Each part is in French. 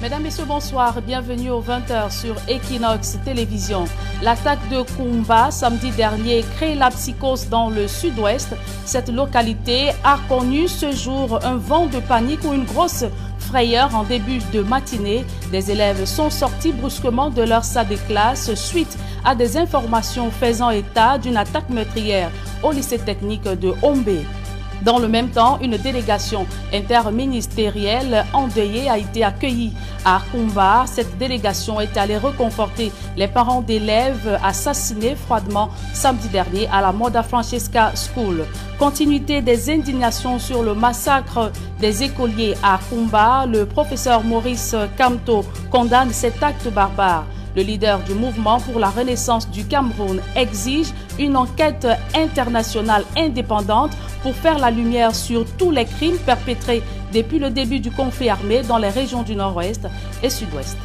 Mesdames, Messieurs, bonsoir. Bienvenue aux 20h sur Equinox Télévision. L'attaque de Kumba samedi dernier crée la psychose dans le sud-ouest. Cette localité a connu ce jour un vent de panique ou une grosse frayeur en début de matinée. Des élèves sont sortis brusquement de leur salle de classe suite à des informations faisant état d'une attaque meurtrière au lycée technique de Hombé. Dans le même temps, une délégation interministérielle endeuillée a été accueillie à Kumba. Cette délégation est allée réconforter les parents d'élèves assassinés froidement samedi dernier à la Moda Francesca School. Continuité des indignations sur le massacre des écoliers à Kumba, le professeur Maurice Kamto condamne cet acte barbare. Le leader du mouvement pour la renaissance du Cameroun exige une enquête internationale indépendante pour faire la lumière sur tous les crimes perpétrés depuis le début du conflit armé dans les régions du Nord-Ouest et Sud-Ouest.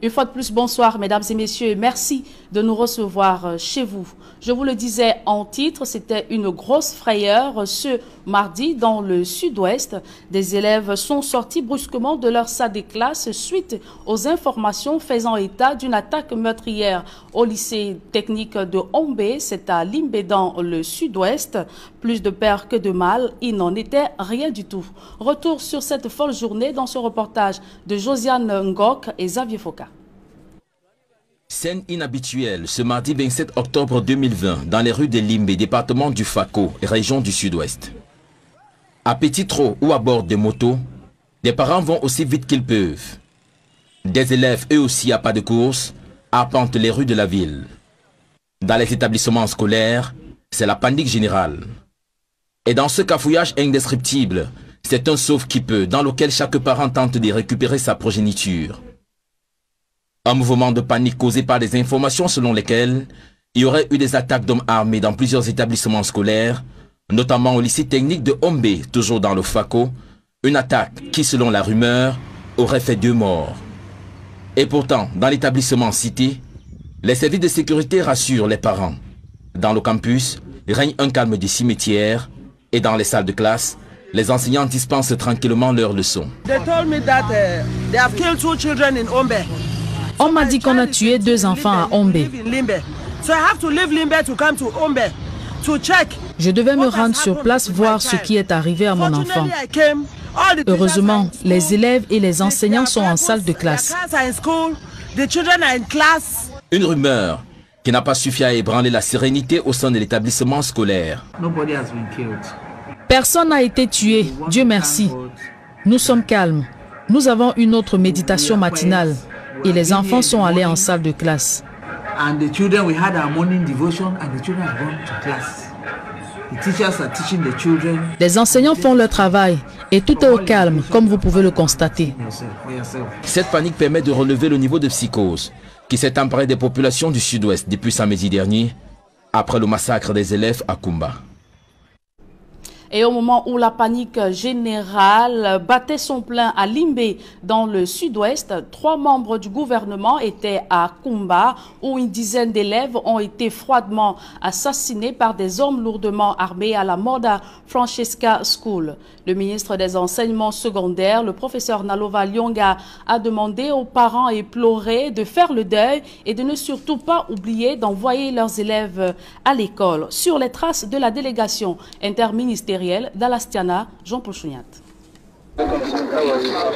Une fois de plus, bonsoir mesdames et messieurs, merci de nous recevoir chez vous. Je vous le disais en titre, c'était une grosse frayeur ce mardi dans le sud-ouest. Des élèves sont sortis brusquement de leur salle de classe suite aux informations faisant état d'une attaque meurtrière au lycée technique de Hombé, c'est à Limbé dans le sud-ouest. Plus de peur que de mal, il n'en était rien du tout. Retour sur cette folle journée dans ce reportage de Josiane Ngok et Xavier Foka. Scène inhabituelle ce mardi 27 octobre 2020 dans les rues de Limbé, département du Fako, région du sud-ouest. À petit trot ou à bord de motos, des parents vont aussi vite qu'ils peuvent. Des élèves, eux aussi à pas de course, arpentent les rues de la ville. Dans les établissements scolaires, c'est la panique générale. Et dans ce cafouillage indescriptible, c'est un sauve-qui-peut dans lequel chaque parent tente de récupérer sa progéniture. Un mouvement de panique causé par des informations selon lesquelles il y aurait eu des attaques d'hommes armés dans plusieurs établissements scolaires, notamment au lycée technique de Hombé, toujours dans le Fako, une attaque qui, selon la rumeur, aurait fait 2 morts. Et pourtant, dans l'établissement cité, les services de sécurité rassurent les parents. Dans le campus, règne un calme du cimetière et dans les salles de classe, les enseignants dispensent tranquillement leurs leçons. On m'a dit qu'on a tué 2 enfants à Hombé. Je devais me rendre sur place voir ce qui est arrivé à mon enfant. Heureusement, les élèves et les enseignants sont en salle de classe. Une rumeur qui n'a pas suffi à ébranler la sérénité au sein de l'établissement scolaire. Personne n'a été tué, Dieu merci. Nous sommes calmes. Nous avons une autre méditation matinale. Et les enfants sont allés en salle de classe. Les enseignants font leur travail et tout est au calme, comme vous pouvez le constater. Cette panique permet de relever le niveau de psychose qui s'est emparé des populations du sud-ouest depuis samedi dernier, après le massacre des élèves à Kumba. Et au moment où la panique générale battait son plein à Limbé dans le sud-ouest, 3 membres du gouvernement étaient à Kumba où une dizaine d'élèves ont été froidement assassinés par des hommes lourdement armés à la Moda Francesca School. Le ministre des Enseignements secondaires, le professeur Nalova Lyonga, a demandé aux parents éplorés de faire le deuil et de ne surtout pas oublier d'envoyer leurs élèves à l'école. Sur les traces de la délégation interministérielle d'Alastiana, Jean-Paul Chouniat.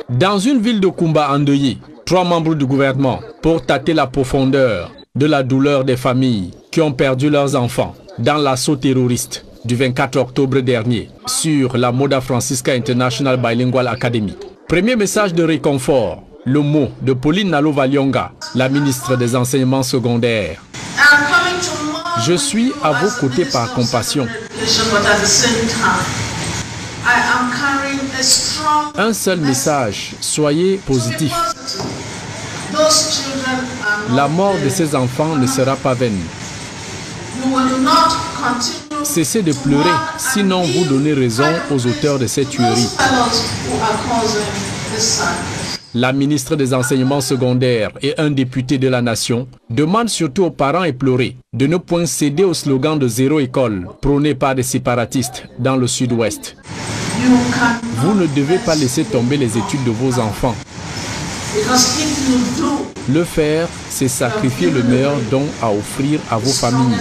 Dans une ville de Kumba endeuillée, 3 membres du gouvernement, pour tâter la profondeur de la douleur des familles qui ont perdu leurs enfants dans l'assaut terroriste du 24 octobre dernier sur la Moda Francesca International Bilingual Academy. Premier message de réconfort, le mot de Pauline Nalova Lyonga, la ministre des Enseignements secondaires. Je suis à vos côtés par compassion. Un seul message, soyez positifs. La mort de ces enfants ne sera pas vaine. Cessez de pleurer, sinon vous donnez raison aux auteurs de ces tueries. La ministre des Enseignements secondaires et un député de la Nation demandent surtout aux parents éplorés de ne point céder au slogan de zéro école prôné par des séparatistes dans le sud-ouest. Vous ne devez pas laisser tomber les études de vos enfants. Le faire, c'est sacrifier le meilleur don à offrir à vos familles.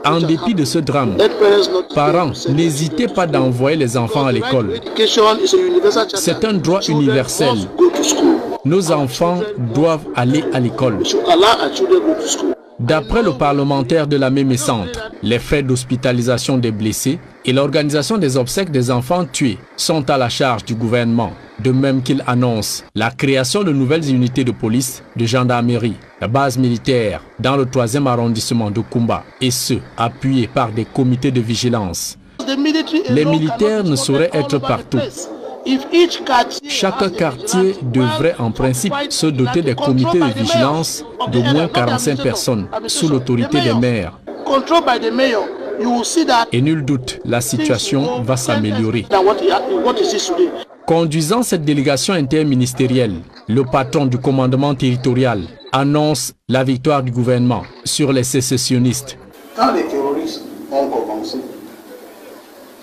En dépit de ce drame, parents, n'hésitez pas d'envoyer les enfants à l'école. C'est un droit universel. Nos enfants doivent aller à l'école. D'après le parlementaire de la même centre, les frais d'hospitalisation des blessés et l'organisation des obsèques des enfants tués sont à la charge du gouvernement, de même qu'il annonce la création de nouvelles unités de police, de gendarmerie, de bases militaires dans le 3e arrondissement de Kumba, et ce, appuyés par des comités de vigilance. Les militaires ne sauraient être partout. Chaque quartier devrait en principe se doter des comités de vigilance d'au moins 45 personnes sous l'autorité des maires. Et nul doute, la situation va s'améliorer. Conduisant cette délégation interministérielle, le patron du commandement territorial annonce la victoire du gouvernement sur les sécessionnistes. Quand les terroristes ont commencé,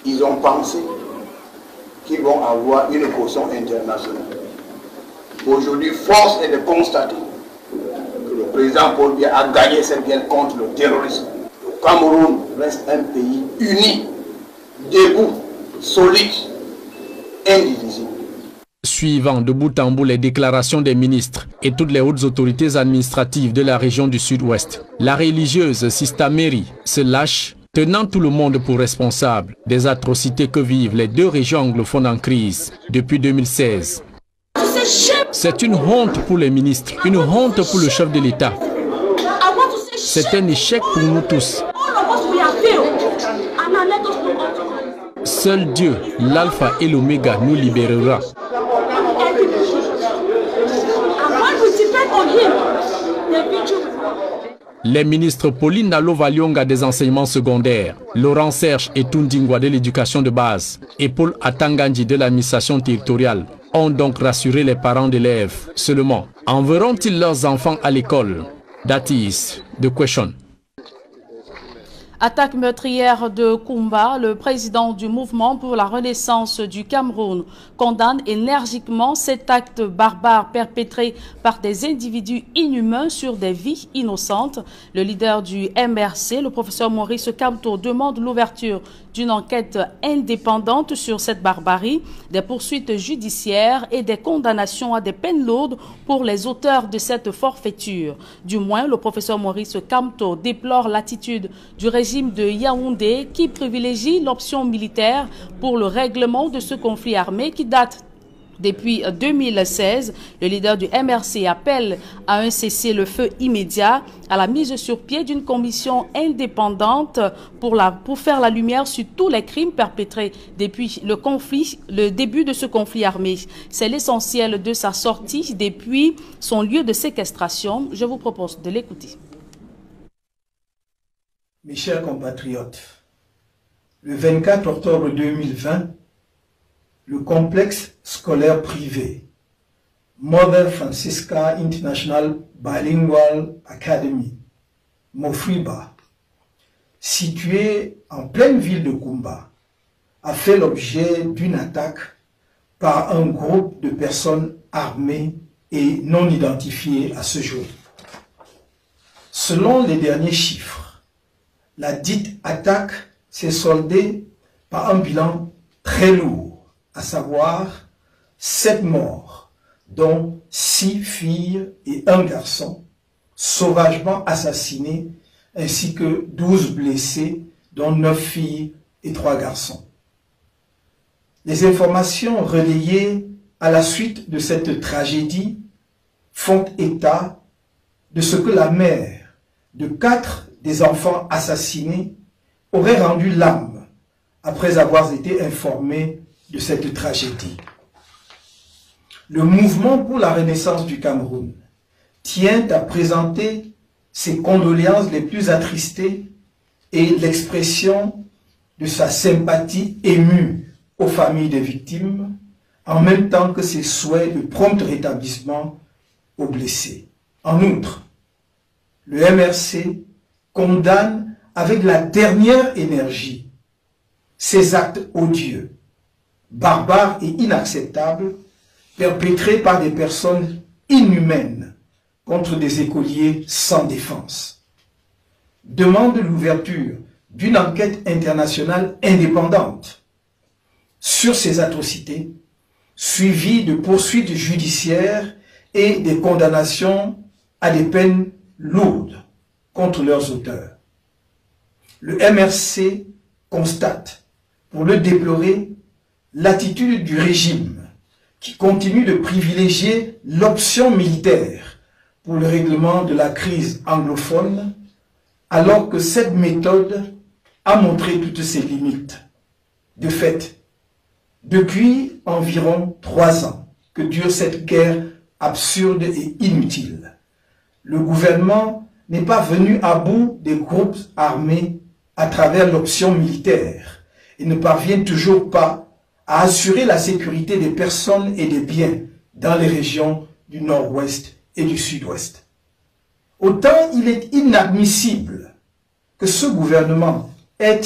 ils ont pensé qu'ils vont avoir une caution internationale. Aujourd'hui, force est de constater que le président Paul Biya a gagné cette guerre contre le terrorisme. Le Cameroun reste un pays uni, debout, solide, indivisible. Suivant de bout en bout les déclarations des ministres et toutes les hautes autorités administratives de la région du Sud-Ouest, la religieuse Sista Mary se lâche, tenant tout le monde pour responsable des atrocités que vivent les deux régions anglophones en crise depuis 2016. C'est une honte pour les ministres, une honte pour le chef de l'État. C'est un échec pour nous tous. Seul Dieu, l'alpha et l'oméga, nous libérera. Les ministres Pauline Nalo-Valionga des enseignements secondaires, Laurent Serge et Tundingwa de l'éducation de base et Paul Atanganji de l'administration territoriale ont donc rassuré les parents d'élèves. Seulement, enverront-ils leurs enfants à l'école? That is the question. Attaque meurtrière de Kumba, le président du mouvement pour la renaissance du Cameroun condamne énergiquement cet acte barbare perpétré par des individus inhumains sur des vies innocentes. Le leader du MRC, le professeur Maurice Kamto, demande l'ouverture d'une enquête indépendante sur cette barbarie, des poursuites judiciaires et des condamnations à des peines lourdes pour les auteurs de cette forfaiture. Du moins, le professeur Maurice Kamto déplore l'attitude du régime de Yaoundé qui privilégie l'option militaire pour le règlement de ce conflit armé qui date depuis 2016. Le leader du MRC appelle à un cessez-le-feu immédiat, à la mise sur pied d'une commission indépendante pour faire la lumière sur tous les crimes perpétrés depuis le début de ce conflit armé. C'est l'essentiel de sa sortie depuis son lieu de séquestration. Je vous propose de l'écouter. Mes chers compatriotes, le 24 octobre 2020, le complexe scolaire privé Mother Francisca International Bilingual Academy, Mofriba, situé en pleine ville de Kumba, a fait l'objet d'une attaque par un groupe de personnes armées et non identifiées à ce jour. Selon les derniers chiffres, la dite attaque s'est soldée par un bilan très lourd, à savoir 7 morts, dont 6 filles et 1 garçon, sauvagement assassinés, ainsi que 12 blessés, dont 9 filles et 3 garçons. Les informations relayées à la suite de cette tragédie font état de ce que la mère de 4 des enfants assassinés aurait rendu l'âme après avoir été informée de cette tragédie. Le mouvement pour la renaissance du Cameroun tient à présenter ses condoléances les plus attristées et l'expression de sa sympathie émue aux familles des victimes, en même temps que ses souhaits de prompt rétablissement aux blessés. En outre, le MRC condamne avec la dernière énergie ces actes odieux, barbares et inacceptables perpétrés par des personnes inhumaines contre des écoliers sans défense. Demande l'ouverture d'une enquête internationale indépendante sur ces atrocités, suivie de poursuites judiciaires et des condamnations à des peines lourdes contre leurs auteurs. Le MRC constate, pour le déplorer, l'attitude du régime qui continue de privilégier l'option militaire pour le règlement de la crise anglophone, alors que cette méthode a montré toutes ses limites. De fait, depuis environ 3 ans que dure cette guerre absurde et inutile, le gouvernement n'est pas venu à bout des groupes armés à travers l'option militaire et ne parvient toujours pas à assurer la sécurité des personnes et des biens dans les régions du nord-ouest et du sud-ouest. Autant il est inadmissible que ce gouvernement ait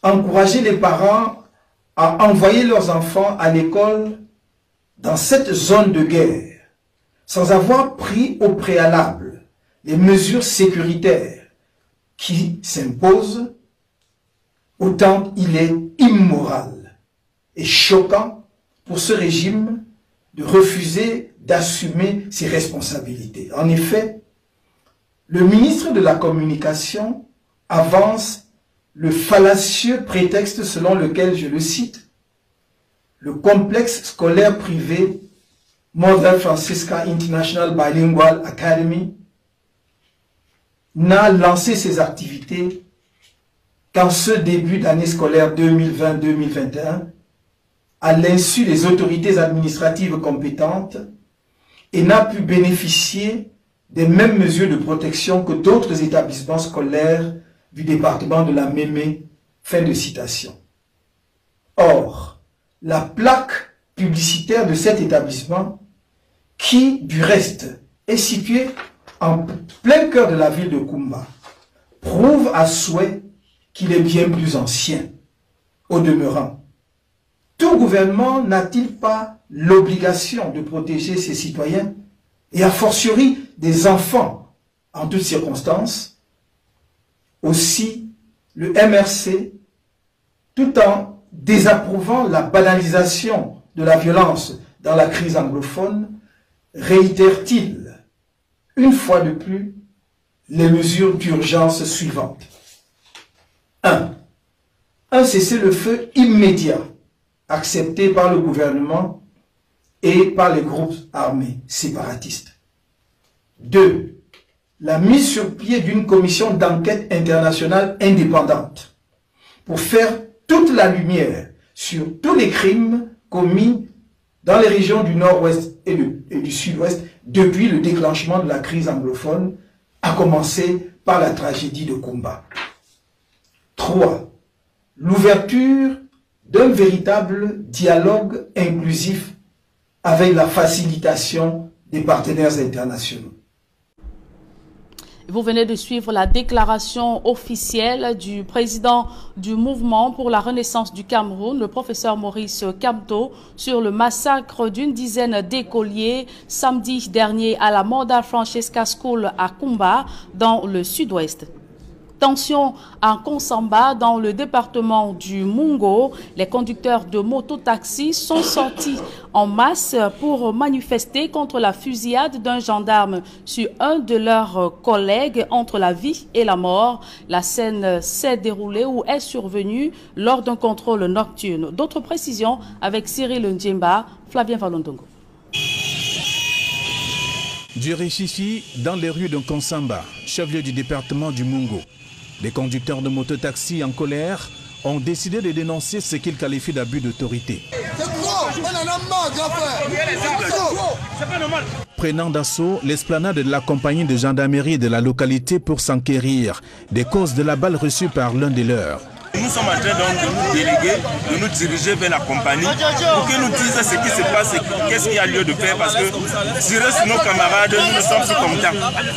encouragé les parents à envoyer leurs enfants à l'école dans cette zone de guerre, sans avoir pris au préalable les mesures sécuritaires qui s'imposent, autant il est immoral et choquant pour ce régime de refuser d'assumer ses responsabilités. En effet, le ministre de la Communication avance le fallacieux prétexte selon lequel, je le cite, le complexe scolaire privé Mother Francisca International Bilingual Academy n'a lancé ses activités qu'en ce début d'année scolaire 2020-2021, à l'insu des autorités administratives compétentes, et n'a pu bénéficier des mêmes mesures de protection que d'autres établissements scolaires du département de la Mémé. Fin de citation. Or, la plaque publicitaire de cet établissement, qui du reste est située en plein cœur de la ville de Kumba, prouve à souhait qu'il est bien plus ancien. Au demeurant, tout gouvernement n'a-t-il pas l'obligation de protéger ses citoyens et a fortiori des enfants en toutes circonstances? Aussi, le MRC, tout en désapprouvant la banalisation de la violence dans la crise anglophone, réitère-t-il, une fois de plus, les mesures d'urgence suivantes. 1. Un cessez-le-feu immédiat, accepté par le gouvernement et par les groupes armés séparatistes. 2. La mise sur pied d'une commission d'enquête internationale indépendante pour faire toute la lumière sur tous les crimes commis dans les régions du nord-ouest et du sud-ouest depuis le déclenchement de la crise anglophone, à commencer par la tragédie de Kumba. 3. L'ouverture d'un véritable dialogue inclusif avec la facilitation des partenaires internationaux. Vous venez de suivre la déclaration officielle du président du mouvement pour la renaissance du Cameroun, le professeur Maurice Kamto, sur le massacre d'une dizaine d'écoliers samedi dernier à la Mother Francisca School à Kumba, dans le sud-ouest. Tension à Konsamba, dans le département du Mungo. Les conducteurs de mototaxis sont sortis en masse pour manifester contre la fusillade d'un gendarme sur un de leurs collègues entre la vie et la mort. La scène s'est déroulée ou est survenue lors d'un contrôle nocturne. D'autres précisions avec Cyril Ndjemba, Flavien Valondongo. Du Richichi, dans les rues de Konsamba, chef-lieu du département du Mungo. Les conducteurs de mototaxis en colère ont décidé de dénoncer ce qu'ils qualifient d'abus d'autorité. Prenant d'assaut l'esplanade de la compagnie de gendarmerie de la localité pour s'enquérir des causes de la balle reçue par l'un des leurs. Nous sommes en train donc de nous déléguer, de nous diriger vers la compagnie pour qu'ils nous disent ce qui se passe et qu'est-ce qu'il y a lieu de faire parce que tirer sur nos camarades, nous ne sommes plus contents.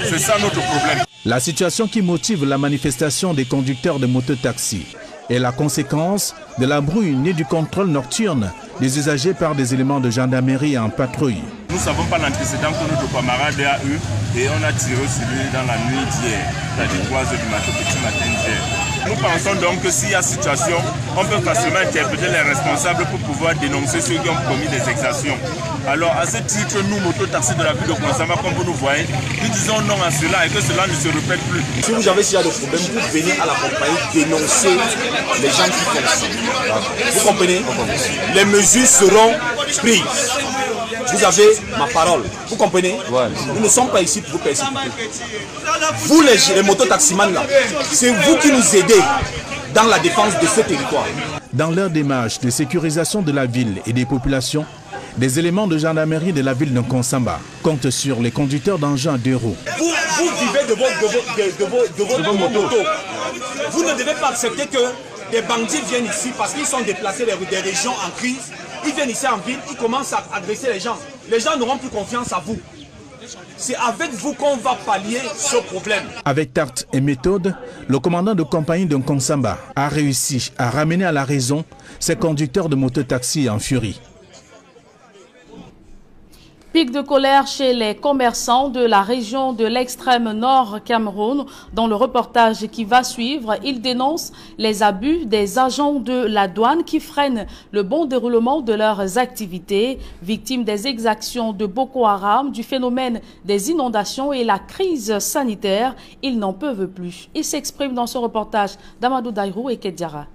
C'est ça notre problème. La situation qui motive la manifestation des conducteurs de mototaxi est la conséquence de la brouille née du contrôle nocturne des usagers par des éléments de gendarmerie en patrouille. Nous ne savons pas l'antécédent que notre camarade a eu et on a tiré sur lui dans la nuit d'hier, c'est-à-dire 3 h du matin, petit matin d'hier. Nous pensons donc que s'il y a situation, on peut facilement interpréter les responsables pour pouvoir dénoncer ceux qui ont commis des exactions. Alors à ce titre, nous, mototaxis de la ville de Konsamba, comme vous nous voyez, nous disons non à cela et que cela ne se répète plus. Si vous avez ce genre de problème, vous venez à la compagnie dénoncer les gens qui font ça. Vous comprenez? Les mesures seront prises. Vous avez ma parole. Vous comprenez? Nous ne sommes pas ici pour vous persécuter. Vous les mototaximans là, c'est vous qui nous aidez dans la défense de ce territoire. Dans leur démarche de sécurisation de la ville et des populations, des éléments de gendarmerie de la ville de Konsamba comptent sur les conducteurs d'engins 2 roues. Vous vivez de vos motos. Vous ne devez pas accepter que des bandits viennent ici parce qu'ils sont déplacés des régions en crise. Ils viennent ici en ville, ils commencent à agresser les gens. Les gens n'auront plus confiance à vous. C'est avec vous qu'on va pallier ce problème. Avec tact et méthode, le commandant de compagnie de Konsamba a réussi à ramener à la raison ces conducteurs de mototaxi en furie. Pic de colère chez les commerçants de la région de l'extrême nord Cameroun. Dans le reportage qui va suivre, ils dénoncent les abus des agents de la douane qui freinent le bon déroulement de leurs activités. Victimes des exactions de Boko Haram, du phénomène des inondations et la crise sanitaire, ils n'en peuvent plus. Ils s'expriment dans ce reportage d'Amadou Daïrou et Kediara.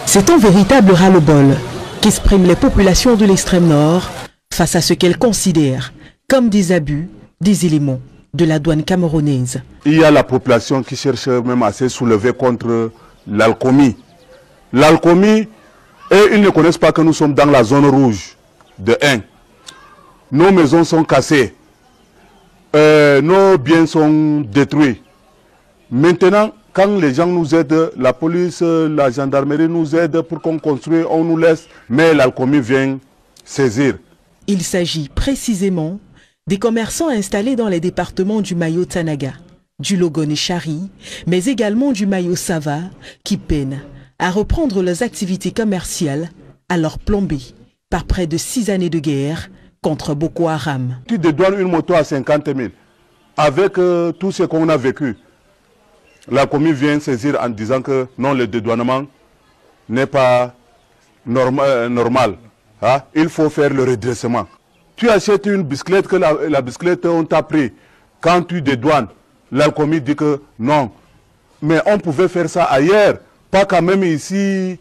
C'est un véritable ras-le-bol qu'expriment les populations de l'extrême nord face à ce qu'elles considèrent comme des abus des éléments de la douane camerounaise. Il y a la population qui cherche même à se soulever contre l'alcoomie. L'alcoomie, et ils ne connaissent pas que nous sommes dans la zone rouge de 1. Nos maisons sont cassées, nos biens sont détruits. Maintenant, quand les gens nous aident, la police, la gendarmerie nous aident pour qu'on construise, on nous laisse, mais l'alcoomie vient saisir. Il s'agit précisément des commerçants installés dans les départements du Mayo-Tanaga, du Logone-Chari, mais également du Mayo-Sava, qui peinent à reprendre leurs activités commerciales à leur plombée par près de 6 années de guerre contre Boko Haram. Tu dédouanes une moto à 50 000 avec tout ce qu'on a vécu. La commune vient saisir en disant que non, le dédouanement n'est pas normal. Ah, il faut faire le redressement. Tu achètes une bicyclette, que la bicyclette on t'a pris. Quand tu dédouanes, l'Alcomi dit que non. Mais on pouvait faire ça ailleurs, pas quand même ici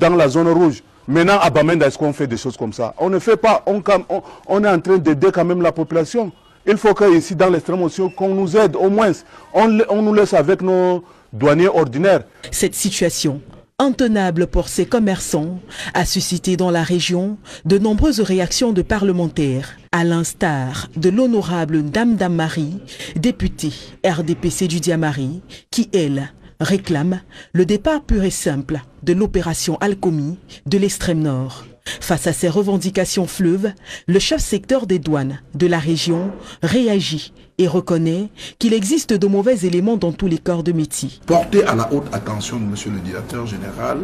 dans la zone rouge. Maintenant à Bamenda, est-ce qu'on fait des choses comme ça? On ne fait pas, on est en train d'aider quand même la population. Il faut que ici dans l'extrême aussi qu'on nous aide au moins. On nous laisse avec nos douaniers ordinaires. Cette situation intenable pour ces commerçants a suscité dans la région de nombreuses réactions de parlementaires, à l'instar de l'honorable Dame Marie, députée RDPC du Diamari, qui, elle, réclame le départ pur et simple de l'opération Alcomi de l'extrême nord. Face à ces revendications fleuves, le chef secteur des douanes de la région réagit et reconnaît qu'il existe de mauvais éléments dans tous les corps de métier. Porter à la haute attention de monsieur le directeur général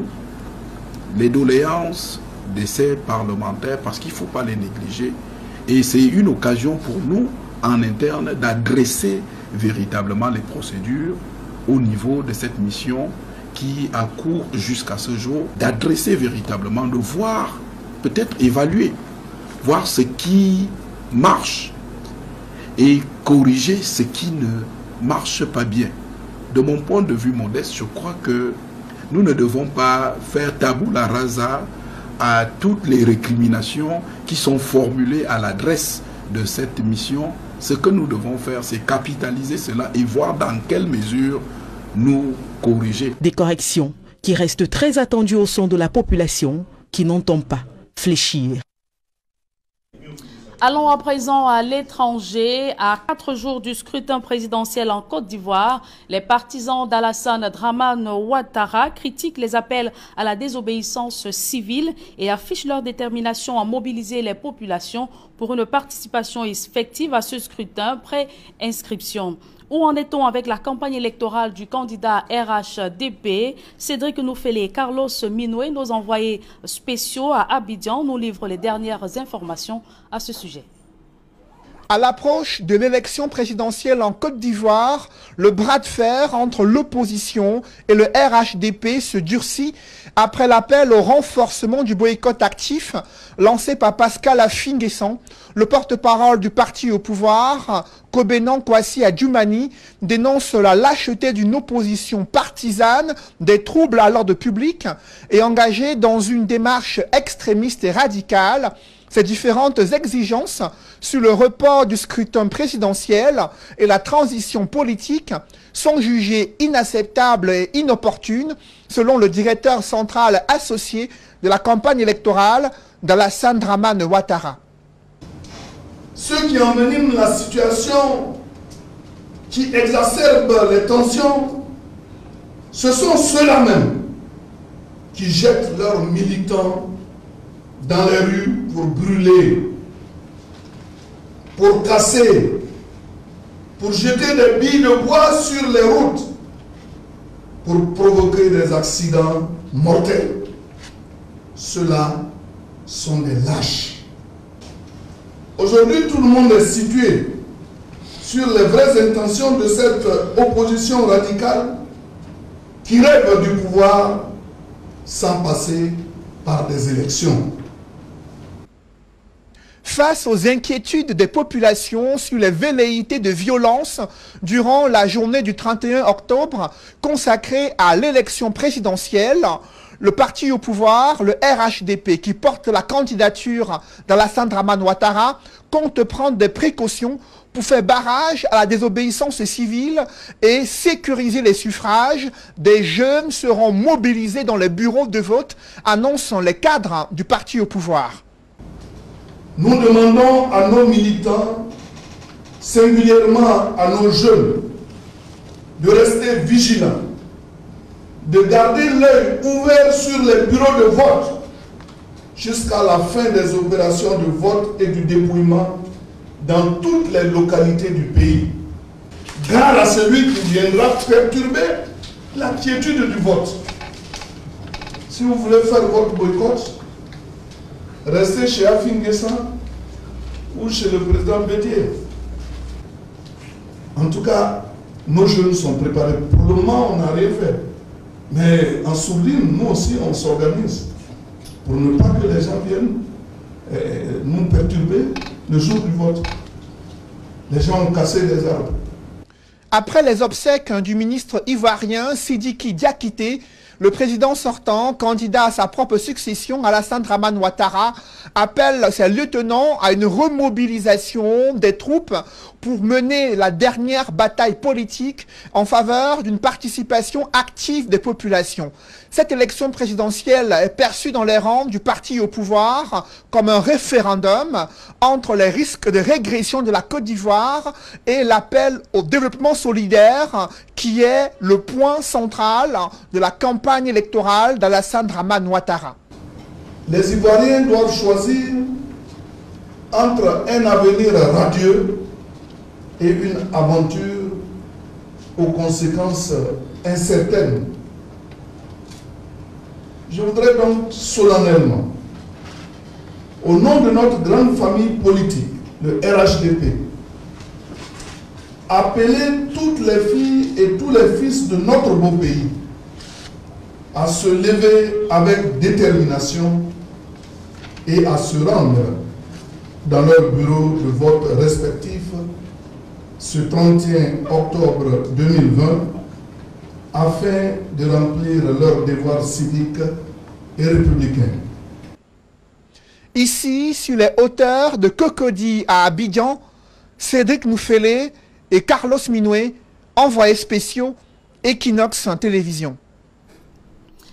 les doléances de ces parlementaires parce qu'il ne faut pas les négliger. Et c'est une occasion pour nous, en interne, d'adresser véritablement les procédures au niveau de cette mission qui a cours jusqu'à ce jour, d'adresser véritablement, de voir, peut-être évaluer, voir ce qui marche et corriger ce qui ne marche pas bien. De mon point de vue modeste, je crois que nous ne devons pas faire tabula rasa à toutes les récriminations qui sont formulées à l'adresse de cette mission. Ce que nous devons faire, c'est capitaliser cela et voir dans quelle mesure nous corriger. Des corrections qui restent très attendues au sein de la population qui n'entend pas fléchir. Allons à présent à l'étranger. À 4 jours du scrutin présidentiel en Côte d'Ivoire, les partisans d'Alassane Dramane Ouattara critiquent les appels à la désobéissance civile et affichent leur détermination à mobiliser les populations pour une participation effective à ce scrutin pré-inscription. Où en est-on avec la campagne électorale du candidat RHDP? Cédric Noufélé et Carlos Minoué, nos envoyés spéciaux à Abidjan, nous livrent les dernières informations à ce sujet. À l'approche de l'élection présidentielle en Côte d'Ivoire, le bras de fer entre l'opposition et le RHDP se durcit après l'appel au renforcement du boycott actif lancé par Pascal Affi-N'Guessan, le porte-parole du parti au pouvoir. Kobenan Kwasi Adjumani dénonce la lâcheté d'une opposition partisane, des troubles à l'ordre public et engagée dans une démarche extrémiste et radicale. Ces différentes exigences sur le report du scrutin présidentiel et la transition politique sont jugées inacceptables et inopportunes, selon le directeur central associé de la campagne électorale d'Alassane Dramane Ouattara. Ceux qui enveniment la situation, qui exacerbent les tensions, ce sont ceux-là même qui jettent leurs militants dans les rues pour brûler, pour casser, pour jeter des billes de bois sur les routes, pour provoquer des accidents mortels. Ceux-là sont des lâches. Aujourd'hui, tout le monde est situé sur les vraies intentions de cette opposition radicale qui rêve du pouvoir sans passer par des élections. Face aux inquiétudes des populations sur les velléités de violence durant la journée du 31 octobre consacrée à l'élection présidentielle, le parti au pouvoir, le RHDP, qui porte la candidature d'Alassane Dramane Ouattara, compte prendre des précautions pour faire barrage à la désobéissance civile et sécuriser les suffrages. Des jeunes seront mobilisés dans les bureaux de vote, annoncent les cadres du parti au pouvoir. Nous demandons à nos militants, singulièrement à nos jeunes, de rester vigilants, de garder l'œil ouvert sur les bureaux de vote jusqu'à la fin des opérations de vote et du dépouillement dans toutes les localités du pays. Gare à celui qui viendra perturber la quiétude du vote. Si vous voulez faire votre boycott, restez chez Affi-N'Guessan ou chez le président Bédier. En tout cas, nos jeunes sont préparés. Pour le moment, on n'a rien fait. Mais en sourdine, nous aussi, on s'organise pour ne pas que les gens viennent nous perturber le jour du vote. Les gens ont cassé des arbres. Après les obsèques du ministre ivoirien Sidiki Diakité, le président sortant, candidat à sa propre succession, Alassane Dramane Ouattara, appelle ses lieutenants à une remobilisation des troupes pour mener la dernière bataille politique en faveur d'une participation active des populations. Cette élection présidentielle est perçue dans les rangs du parti au pouvoir comme un référendum entre les risques de régression de la Côte d'Ivoire et l'appel au développement solidaire qui est le point central de la campagne électorale d'Alassane Dramane Ouattara. Les Ivoiriens doivent choisir entre un avenir radieux et une aventure aux conséquences incertaines. Je voudrais donc solennellement, au nom de notre grande famille politique, le RHDP, appeler toutes les filles et tous les fils de notre beau pays à se lever avec détermination et à se rendre dans leurs bureaux de vote respectifs ce 31 octobre 2020 afin de remplir leurs devoirs civiques et républicains. Ici, sur les hauteurs de Cocody à Abidjan, Cédric Noufélé et Carlos Minoué, envoyés spéciaux Equinox Télévision.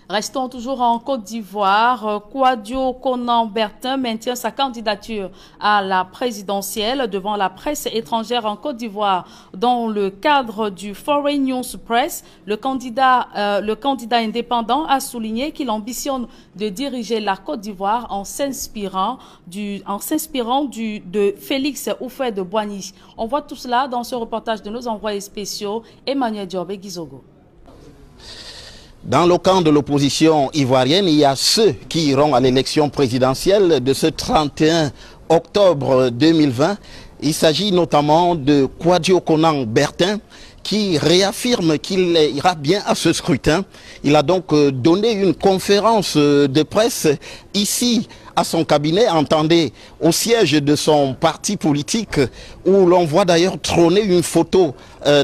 Restons toujours en Côte d'Ivoire. Kouadio Konan-Bertin maintient sa candidature à la présidentielle devant la presse étrangère en Côte d'Ivoire. Dans le cadre du Foreign News Press, le candidat indépendant a souligné qu'il ambitionne de diriger la Côte d'Ivoire en s'inspirant de Félix Houphouët-Boigny. On voit tout cela dans ce reportage de nos envoyés spéciaux Emmanuel Diop et Guizogo. Dans le camp de l'opposition ivoirienne, il y a ceux qui iront à l'élection présidentielle de ce 31 octobre 2020. Il s'agit notamment de Kouadio Konan-Bertin qui réaffirme qu'il ira bien à ce scrutin. Il a donc donné une conférence de presse ici à son cabinet, entendez, au siège de son parti politique, où l'on voit d'ailleurs trôner une photo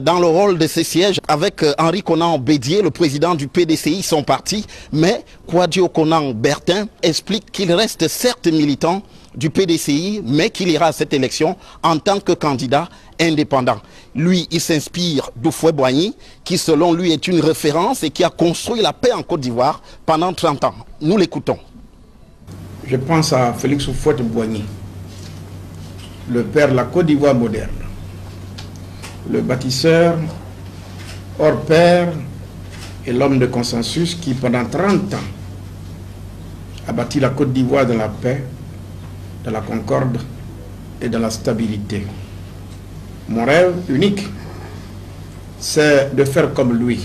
dans le rôle de ce siège avec Henri Konan Bédié, le président du PDCI, son parti. Mais Kouadio Konan-Bertin explique qu'il reste certes militant du PDCI, mais qu'il ira à cette élection en tant que candidat indépendant. Lui, il s'inspire d'Houphouët-Boigny, qui selon lui est une référence et qui a construit la paix en Côte d'Ivoire pendant 30 ans. Nous l'écoutons. Je pense à Félix Houphouët-Boigny, le père de la Côte d'Ivoire moderne, le bâtisseur hors pair et l'homme de consensus qui pendant 30 ans a bâti la Côte d'Ivoire dans la paix, dans la concorde et dans la stabilité. Mon rêve unique, c'est de faire comme lui,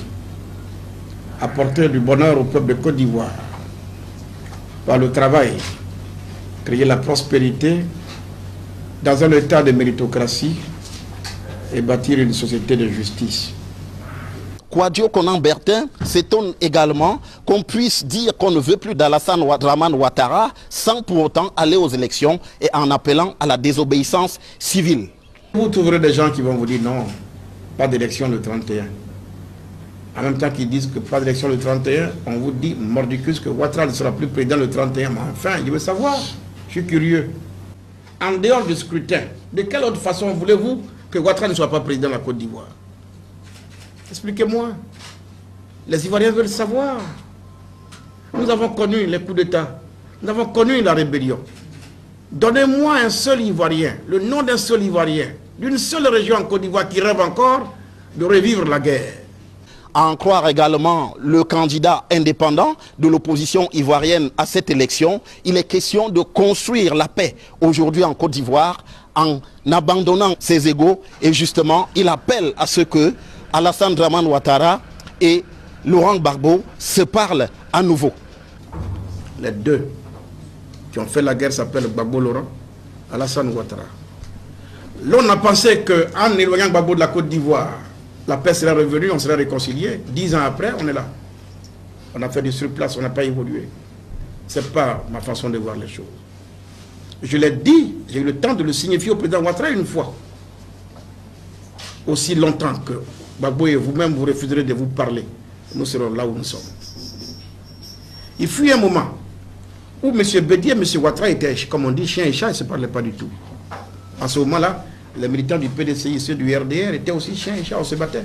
apporter du bonheur au peuple de Côte d'Ivoire, par le travail, créer la prospérité dans un état de méritocratie et bâtir une société de justice. Kouadio Konan-Bertin s'étonne également qu'on puisse dire qu'on ne veut plus d'Alassane Dramane Ouattara sans pour autant aller aux élections et en appelant à la désobéissance civile. Vous trouverez des gens qui vont vous dire non, pas d'élection le 31. En même temps qu'ils disent que pas d'élection le 31, on vous dit mordicus que Ouattara ne sera plus président le 31. Mais enfin, je veux savoir, je suis curieux. En dehors du scrutin, de quelle autre façon voulez-vous que Ouattara ne soit pas président de la Côte d'Ivoire? Expliquez-moi. Les Ivoiriens veulent savoir. Nous avons connu les coups d'État. Nous avons connu la rébellion. Donnez-moi un seul Ivoirien, le nom d'un seul Ivoirien, d'une seule région en Côte d'Ivoire qui rêve encore de revivre la guerre. À en croire également le candidat indépendant de l'opposition ivoirienne à cette élection, il est question de construire la paix aujourd'hui en Côte d'Ivoire en abandonnant ses égos et justement il appelle à ce que Alassane Dramane Ouattara et Laurent Gbagbo se parlent à nouveau. Les deux qui ont fait la guerre s'appellent Gbagbo Laurent, Alassane Ouattara. L'on a pensé qu'en éloignant Gbagbo de la Côte d'Ivoire, la paix serait revenue, on serait réconcilié. 10 ans après, on est là. On a fait du surplace, on n'a pas évolué. Ce n'est pas ma façon de voir les choses. Je l'ai dit, j'ai eu le temps de le signifier au président Ouattara une fois. Aussi longtemps que Gbagbo et vous-même vous refuserez de vous parler, nous serons là où nous sommes. Il fut un moment où M. Bédié et M. Ouattara étaient, comme on dit, chien et chat, ils ne se parlaient pas du tout. En ce moment-là, les militants du PDCI, ceux du RDR, étaient aussi chiens et chats, on se battait.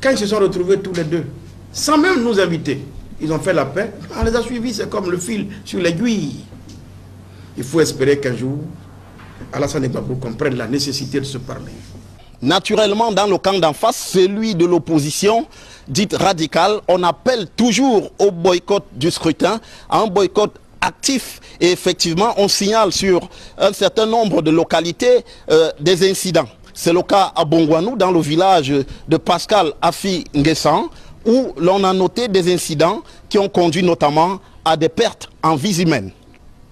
Quand ils se sont retrouvés tous les deux, sans même nous inviter, ils ont fait la paix, on les a suivis, c'est comme le fil sur l'aiguille. Il faut espérer qu'un jour, Alassane et Gbagbo comprennent la nécessité de se parler. Naturellement, dans le camp d'en face, celui de l'opposition dite radicale, on appelle toujours au boycott du scrutin, à un boycott actif. Et effectivement, on signale sur un certain nombre de localités des incidents. C'est le cas à Bongwanou, dans le village de Pascal Afi Nguessan, où l'on a noté des incidents qui ont conduit notamment à des pertes en vies humaines.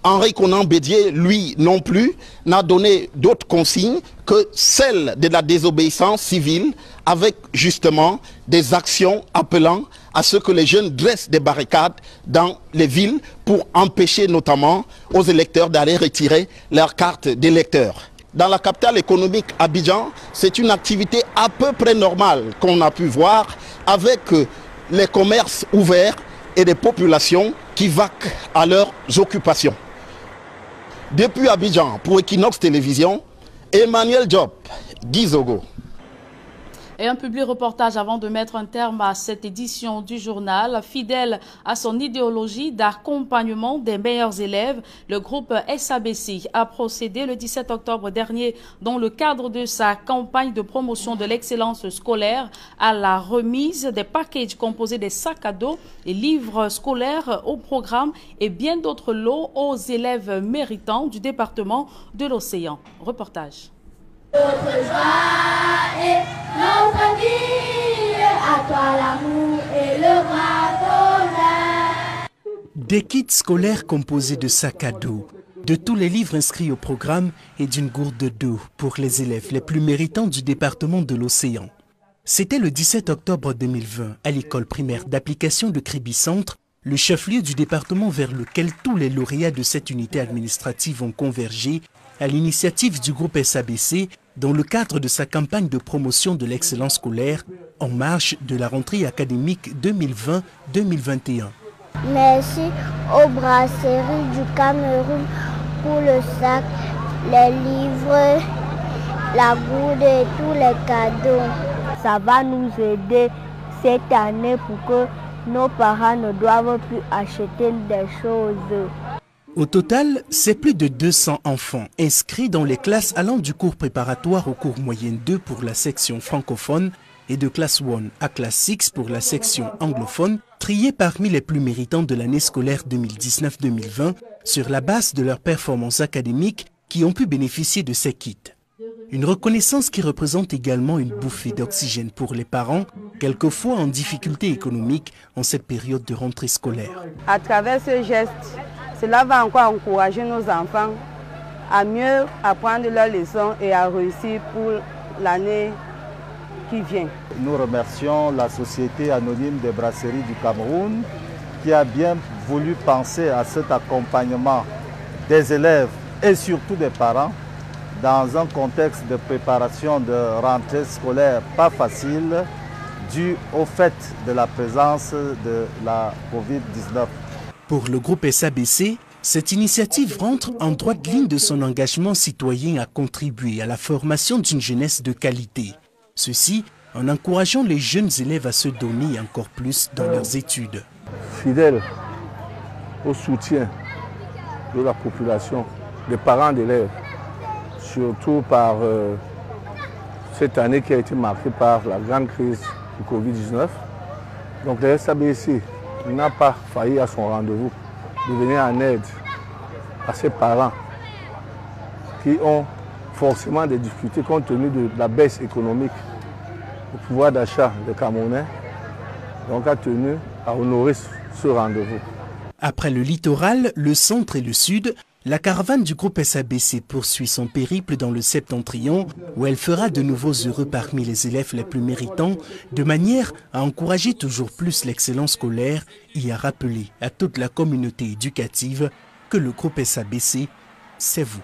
Henri Konan Bédié, lui non plus, n'a donné d'autres consignes que celles de la désobéissance civile, avec justement des actions appelant à ce que les jeunes dressent des barricades dans les villes pour empêcher notamment aux électeurs d'aller retirer leur carte d'électeur. Dans la capitale économique Abidjan, c'est une activité à peu près normale qu'on a pu voir avec les commerces ouverts et des populations qui vaquent à leurs occupations. Depuis Abidjan, pour Equinox Télévision, Emmanuel Diop, Guizogo. Et un public reportage avant de mettre un terme à cette édition du journal. Fidèle à son idéologie d'accompagnement des meilleurs élèves, le groupe SABC a procédé le 17 octobre dernier dans le cadre de sa campagne de promotion de l'excellence scolaire à la remise des packages composés des sacs à dos et livres scolaires au programme et bien d'autres lots aux élèves méritants du département de l'Océan. Reportage. Notre joie et notre vie, à toi l'amour et le bravo. Des kits scolaires composés de sacs à dos, de tous les livres inscrits au programme et d'une gourde d'eau pour les élèves les plus méritants du département de l'Océan. C'était le 17 octobre 2020 à l'école primaire d'application de Kribi-Centre, le chef-lieu du département vers lequel tous les lauréats de cette unité administrative ont convergé à l'initiative du groupe SABC dans le cadre de sa campagne de promotion de l'excellence scolaire en marge de la rentrée académique 2020-2021. Merci aux brasseries du Cameroun pour le sac, les livres, la gourde et tous les cadeaux. Ça va nous aider cette année pour que nos parents ne doivent plus acheter des choses. Au total, c'est plus de 200 enfants inscrits dans les classes allant du cours préparatoire au cours moyenne 2 pour la section francophone et de classe 1 à classe 6 pour la section anglophone, triés parmi les plus méritants de l'année scolaire 2019-2020 sur la base de leurs performances académiques qui ont pu bénéficier de ces kits. Une reconnaissance qui représente également une bouffée d'oxygène pour les parents, quelquefois en difficulté économique en cette période de rentrée scolaire. À travers ce geste, cela va encore encourager nos enfants à mieux apprendre leurs leçons et à réussir pour l'année qui vient. Nous remercions la Société anonyme des brasseries du Cameroun qui a bien voulu penser à cet accompagnement des élèves et surtout des parents dans un contexte de préparation de rentrée scolaire pas facile dû au fait de la présence de la Covid-19. Pour le groupe SABC, cette initiative rentre en droite ligne de son engagement citoyen à contribuer à la formation d'une jeunesse de qualité. Ceci en encourageant les jeunes élèves à se donner encore plus dans leurs études. Fidèle au soutien de la population, des parents d'élèves, surtout par cette année qui a été marquée par la grande crise du Covid-19. Donc le SABC n'a pas failli à son rendez-vous de venir en aide à ces parents qui ont forcément des difficultés compte tenu de la baisse économique du pouvoir d'achat des Camerounais. Donc a tenu à honorer ce rendez-vous. Après le littoral, le centre et le sud, la caravane du groupe SABC poursuit son périple dans le septentrion où elle fera de nouveaux heureux parmi les élèves les plus méritants de manière à encourager toujours plus l'excellence scolaire et à rappeler à toute la communauté éducative que le groupe SABC, c'est vous.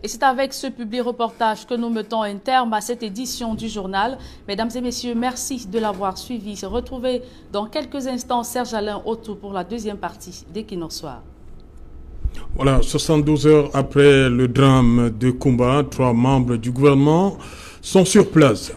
Et c'est avec ce public reportage que nous mettons un terme à cette édition du journal. Mesdames et messieurs, merci de l'avoir suivi. Retrouvez dans quelques instants Serge Alain Otto pour la deuxième partie d'Equinox Soir. Voilà, 72 heures après le drame de Kumba, 3 membres du gouvernement sont sur place.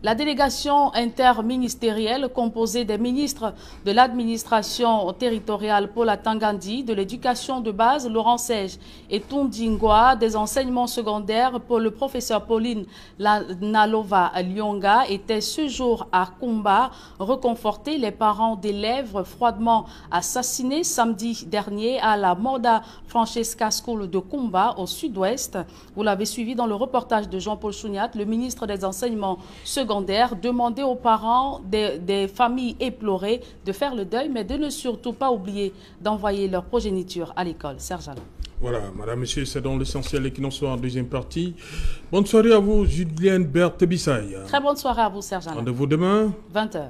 La délégation interministérielle composée des ministres de l'administration territoriale Paula Tangandi, de l'éducation de base Laurent Sège et Tundingwa, des enseignements secondaires pour le professeur Pauline Nalova Lyonga était ce jour à Kumba reconforter les parents d'élèves froidement assassinés samedi dernier à la Moda Francesca School de Kumba au sud-ouest. Vous l'avez suivi dans le reportage de Jean-Paul Chouniat, le ministre des enseignements secondaires, demander aux parents des familles éplorées de faire le deuil, mais de ne surtout pas oublier d'envoyer leur progéniture à l'école. Serge Alain. Voilà, madame, monsieur, c'est dans l'essentiel Equinox Soir, deuxième partie. Bonne soirée à vous, Julienne Berthe-Bissaye. Très bonne soirée à vous, Serge Alain. Rendez-vous demain. 20h.